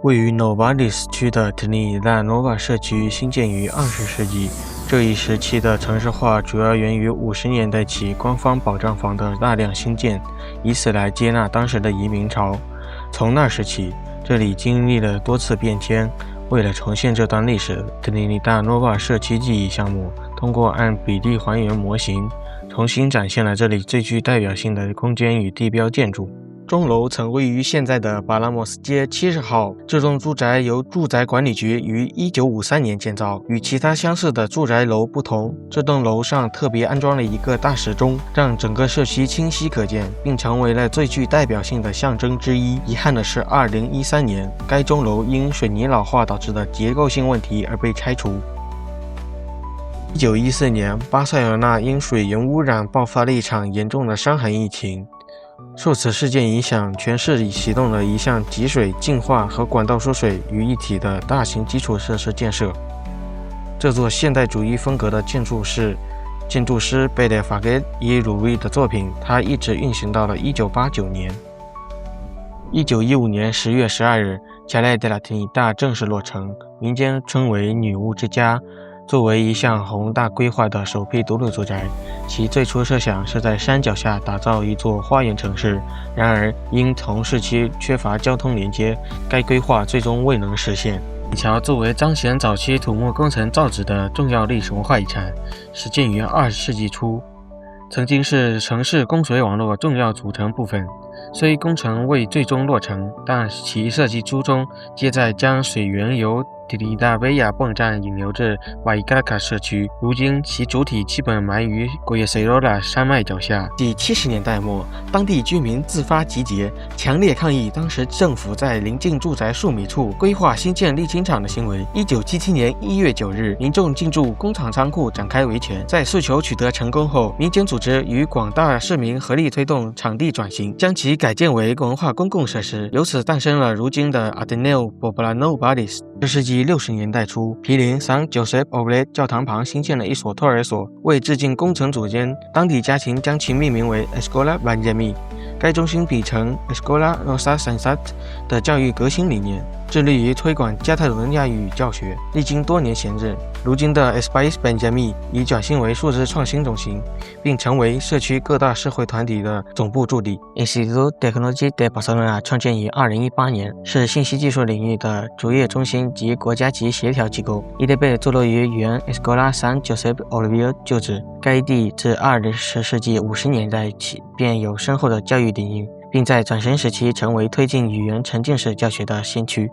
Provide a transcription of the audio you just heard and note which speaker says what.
Speaker 1: 位于 Novalis 区的 Trinidad Nova 社区兴建于20世纪，这一时期的城市化主要源于50年代起官方保障房的大量兴建，以此来接纳当时的移民潮。从那时起，这里经历了多次变迁。为了重现这段历史， Trinidad Nova 社区记忆项目通过按比例还原模型，重新展现了这里最具代表性的空间与地标建筑。钟楼曾位于现在的巴拉莫斯街70号，这栋住宅由住宅管理局于1953年建造。与其他相似的住宅楼不同，这栋楼上特别安装了一个大时钟，让整个社区清晰可见，并成为了最具代表性的象征之一。遗憾的是，2013年该钟楼因水泥老化导致的结构性问题而被拆除。1914年，巴塞罗那因水源污染爆发了一场严重的伤寒疫情。受此事件影响，全市已启动了一项集水、净化和管道输水于一体的大型基础设施建设。这座现代主义风格的建筑是建筑师贝德法格伊鲁伊的作品，它一直运行到了1989年。1915年10月12日，加莱德拉提尼大正式落成，民间称为女巫之家。作为一项宏大规划的首批独立住宅，其最初设想是在山脚下打造一座花园城市，然而因同市区缺乏交通连接，该规划最终未能实现。铁桥作为彰显早期土木工程造纸的重要历史文化遗产，始建于20世纪初，曾经是城市供水网络重要组成部分。虽工程未最终落成，但其设计初衷皆在将水源由迪利达维亚泵站引流至瓦伊卡拉卡社区。如今其主体基本埋于果耶塞罗拉山脉脚下。第70年代末，当地居民自发集结，强烈抗议当时政府在邻近住宅数米处规划新建沥青厂的行为。1977年1月9日，民众进驻工厂仓库展开维权。在诉求取得成功后，民间组织与广大市民合力推动场地转型，将其改建为文化公共设施，由此诞生了如今的 Ateneo Poblano Baris。这世纪60年代初，毗邻 San Josep Oblet 教堂旁新建了一所托儿所，为致敬工程总监，当地家庭将其命名为 Escola Benjamin。该中心秉承 Escola Rosa Sensat 的教育革新理念，致力于推广加泰罗尼亚语教学。历经多年闲置，如今的 Espais Benjamin 已转型为数字创新中心，并成为社区各大社会团体的总部驻地。Instituto Tecnologi de Barcelona 创建于2018年，是信息技术领域的卓越中心及国家级协调机构。IDB 坐落于原 Escola San Josep Oblet 旧址，该地自20世纪50年代起便有深厚的教育底蕴，并在转型时期成为推进语言沉浸式教学的先驱。